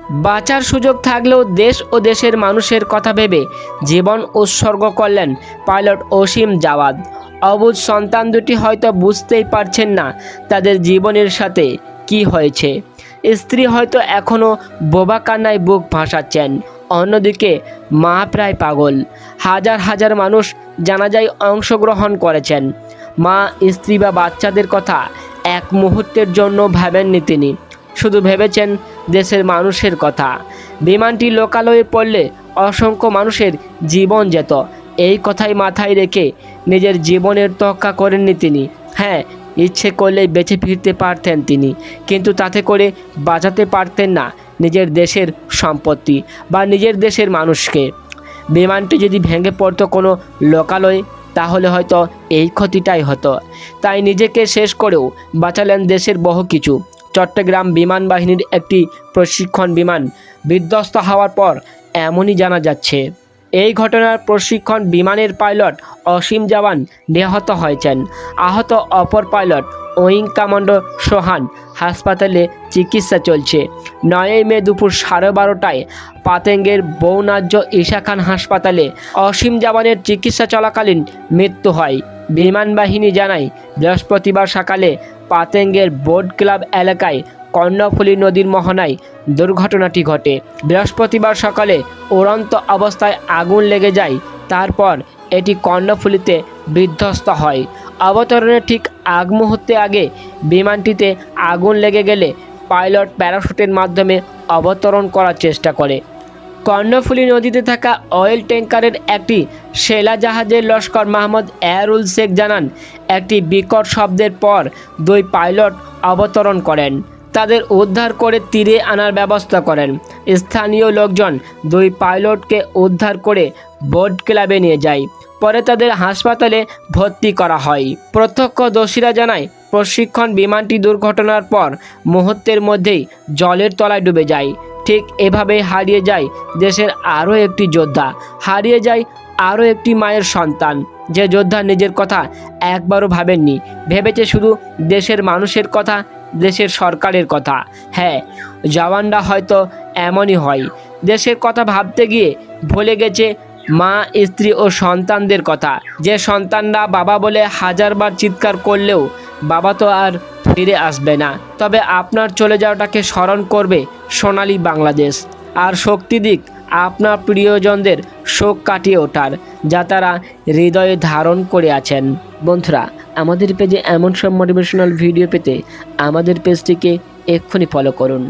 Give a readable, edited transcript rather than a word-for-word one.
বাঁচার সুযোগ থাকলেও দেশ ও দেশের মানুষের কথা ভেবে জীবন উৎসর্গ করলেন পাইলট অসীম জাওয়াদ। অবুঝ সন্তান দুটি হয়তো বুঝতেই পারছেন না তাদের জীবনের সাথে কি হয়েছে। স্ত্রী হয়তো এখনও বোবা কান্নায় বুক ভাসাচ্ছেন। অন্যদিকে মা প্রায় পাগল। হাজার হাজার মানুষ জানাজায় অংশগ্রহণ করেছেন। মা, স্ত্রী বা বাচ্চাদের কথা এক মুহূর্তের জন্য ভাবেননি তিনি, শুধু ভেবেছেন দেশের মানুষের কথা। বিমানটি লোকালয়ে পড়লে অসংখ্য মানুষের জীবন যেত, এই কথাই মাথায় রেখে নিজের জীবনের তোয়াক্কা করেননি তিনি। হ্যাঁ, ইচ্ছে করলেই বেঁচে ফিরতে পারতেন তিনি, কিন্তু তাতে করে বাঁচাতে পারতেন না নিজের দেশের সম্পত্তি বা নিজের দেশের মানুষকে। বিমানটি যদি ভেঙে পড়তো কোনো লোকালয়ে, তাহলে হয়তো এই ক্ষতিটাই হতো। তাই নিজেকে শেষ করেও বাঁচালেন দেশের বহু কিছু। চট্টগ্রাম বিমান বাহিনীর একটি প্রশিক্ষণ বিমান বিধ্বস্ত হওয়ার পর এমনই জানা যাচ্ছে। এই ঘটনার প্রশিক্ষণ বিমানের পাইলট অসীম জাওয়ান নিহত হয়েছেন। আহত অপর পাইলট উইং কমান্ডো সোহান হাসপাতালে চিকিৎসা চলছে। 9 মে দুপুর 12:30টায় পাতেঙ্গের বৌনাজ্য ঈশা খান হাসপাতালে অসীম জাওয়ানের চিকিৎসা চলাকালীন মৃত্যু হয়। বিমান বাহিনী জানায়, বৃহস্পতিবার সকালে পাতেঙ্গের বোট ক্লাব এলাকায় কর্ণফুলী নদীর মোহনায় দুর্ঘটনাটি ঘটে। বৃহস্পতিবার সকালে উড়ন্ত অবস্থায় আগুন লেগে যায়, তারপর এটি কর্ণফুলীতে বিধ্বস্ত হয়। অবতরণের ঠিক আগ মুহূর্তে আগে বিমানটিতে আগুন লেগে গেলে পাইলট প্যারাশুটের মাধ্যমে অবতরণ করার চেষ্টা করে। কর্ণফুলী নদীতে থাকা অয়েল ট্যাঙ্কারের একটি সেলা জাহাজের লস্কর মোহাম্মদ এয়ারুল শেখ জানান, একটি বিকট শব্দের পর 2 পাইলট অবতরণ করেন। তাদের উদ্ধার করে তীরে আনার ব্যবস্থা করেন। স্থানীয় লোকজন 2 পাইলটকে উদ্ধার করে বোট ক্লাবে নিয়ে যায়। পরে তাদের হাসপাতালে ভর্তি করা হয়। প্রত্যক্ষদর্শীরা জানায়, প্রশিক্ষণ বিমানটি দুর্ঘটনার পর মুহূর্তের মধ্যেই জলের তলায় ডুবে যায়। ঠিক এভাবেই হারিয়ে যায় দেশের আরও একটি যোদ্ধা, হারিয়ে যায় আরও একটি মায়ের সন্তান। যে যোদ্ধা নিজের কথা একবারও ভাবেননি, ভেবেছে শুধু দেশের মানুষের কথা, দেশের সরকারের কথা। হ্যাঁ, জওয়ানরা হয়তো এমনই হয়, দেশের কথা ভাবতে গিয়ে ভুলে গেছে মা, স্ত্রী ও সন্তানদের কথা। যে সন্তানরা বাবা বলে হাজারবার চিৎকার করলেও বাবা তো আর ফিরে আসবে না, তবে আপনার চলে যাওয়াটাকে স্মরণ করবে সোনালী বাংলাদেশ। আর শক্তি দিক আপনার প্রিয়জনদের শোক কাটিয়ে ওঠার, যা তারা হৃদয়ে ধারণ করে আছেন। বন্ধুরা, আমাদের পেজে এমন সব মোটিভেশনাল ভিডিও পেতে আমাদের পেজটিকে এক্ষুনি ফলো করুন।